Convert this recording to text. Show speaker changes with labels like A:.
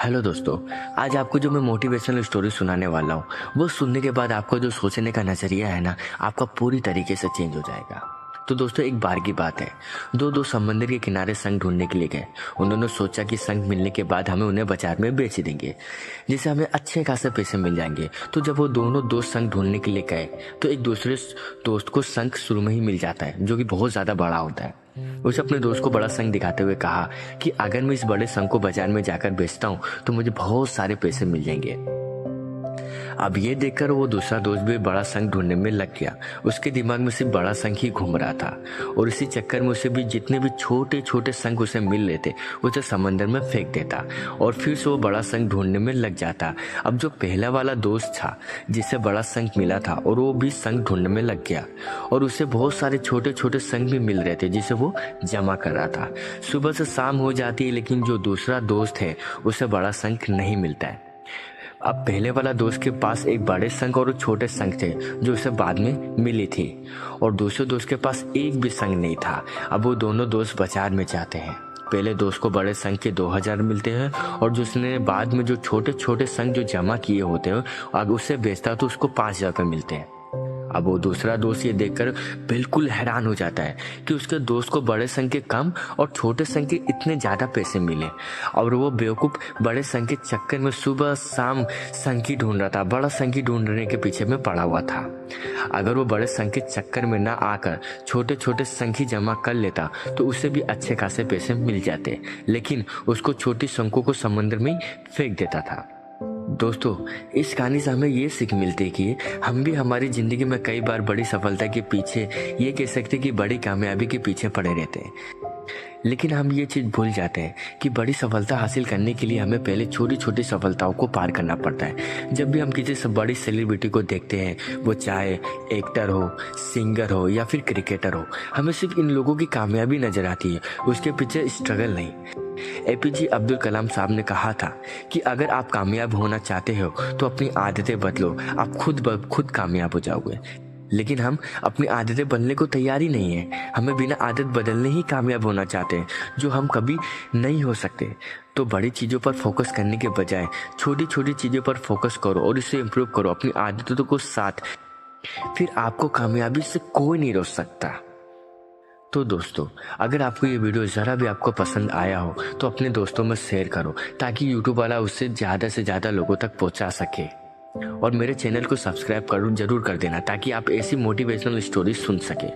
A: Hello दोस्तों। आज आपको जो मैं मोटिवेशनल स्टोरी सुनाने वाला हूँ वो सुनने के बाद आपका जो सोचने का नज़रिया है ना, आपका पूरी तरीके से चेंज हो जाएगा। तो दोस्तों, एक बार की बात है। दो दोस्त समंदर के किनारे शंख ढूंढने के लिए गए। उन्होंने सोचा कि शंख मिलने के बाद हमें उन्हें बाजार में बेच देंगे, जिससे हमें अच्छे खासे पैसे मिल जाएंगे। तो जब वो दोनों दोस्त शंख ढूंढने के लिए गए तो एक दूसरे दोस्त को शंख शुरू में ही मिल जाता है, जो कि बहुत ज़्यादा बड़ा होता है। उसे अपने दोस्त को बड़ा शंख दिखाते हुए कहा कि अगर मैं इस बड़े शंख को बाजार में जाकर बेचता हूँ तो मुझे बहुत सारे पैसे मिल जाएंगे। अब ये देखकर वो दूसरा दोस्त भी बड़ा शंख ढूंढने में लग गया। उसके दिमाग में सिर्फ बड़ा शंख ही घूम रहा था और इसी चक्कर में उसे भी जितने भी छोटे छोटे शंख उसे मिल लेते उसे समंदर में फेंक देता और फिर से वो बड़ा शंख ढूंढने में लग जाता। अब जो पहला वाला दोस्त था जिसे बड़ा शंख मिला था और वो भी शंख ढूंढने में लग गया और उसे बहुत सारे छोटे छोटे शंख भी मिल रहे थे जिसे वो जमा कर रहा था। सुबह से शाम हो जाती है लेकिन जो दूसरा दोस्त है उसे बड़ा शंख नहीं मिलता है। अब पहले वाला दोस्त के पास एक बड़े शंख और छोटे शंख थे जो उसे बाद में मिली थी और दूसरे दोस्त के पास एक भी शंख नहीं था। अब वो दोनों दोस्त बाजार में जाते हैं। पहले दोस्त को बड़े शंख के 2000 मिलते हैं और जिसने बाद में जो छोटे छोटे शंख जो जमा किए होते हैं अगर उसे बेचता तो उसको 5000 रुपये मिलते हैं। अब वो दूसरा दोस्त ये देखकर बिल्कुल हैरान हो जाता है कि उसके दोस्त को बड़े शंख के कम और छोटे शंख के इतने ज़्यादा पैसे मिले और वो बेवकूफ़ बड़े शंख के चक्कर में सुबह शाम शंख ही ढूंढ रहा था, बड़ा शंख ही ढूंढने के पीछे में पड़ा हुआ था। अगर वो बड़े शंख के चक्कर में ना आकर छोटे छोटे शंख ही जमा कर लेता तो उसे भी अच्छे खासे पैसे मिल जाते, लेकिन उसको छोटी शंखों को समंदर में फेंक देता था। दोस्तों, इस कहानी से हमें ये सीख मिलती है कि हम भी हमारी ज़िंदगी में कई बार बड़ी सफलता के पीछे, ये कह सकते कि बड़ी कामयाबी के पीछे पड़े रहते हैं, लेकिन हम ये चीज़ भूल जाते हैं कि बड़ी सफलता हासिल करने के लिए हमें पहले छोटी छोटी सफलताओं को पार करना पड़ता है। जब भी हम किसी बड़ी सेलिब्रिटी को देखते हैं, वो चाहे एक्टर हो, सिंगर हो या फिर क्रिकेटर हो, हमें सिर्फ इन लोगों की कामयाबी नजर आती है, उसके पीछे स्ट्रगल नहीं। एपीजे अब्दुल कलाम साहब ने कहा था कि अगर आप कामयाब होना चाहते हो तो अपनी आदतें बदलो, आप खुद ब खुद कामयाब हो जाओगे। लेकिन हम अपनी आदतें बदलने को तैयार ही नहीं है। हमें बिना आदत बदलने ही कामयाब होना चाहते हैं, जो हम कभी नहीं हो सकते। तो बड़ी चीज़ों पर फोकस करने के बजाय छोटी छोटी चीज़ों पर फोकस करो और इसे इम्प्रूव करो अपनी आदतों को साथ, फिर आपको कामयाबी से कोई नहीं रोक सकता। तो दोस्तों, अगर आपको ये वीडियो ज़रा भी आपको पसंद आया हो तो अपने दोस्तों में शेयर करो ताकि यूट्यूब वाला उससे ज़्यादा से ज़्यादा लोगों तक पहुंचा सके। और मेरे चैनल को सब्सक्राइब जरूर कर देना ताकि आप ऐसी मोटिवेशनल स्टोरी सुन सके।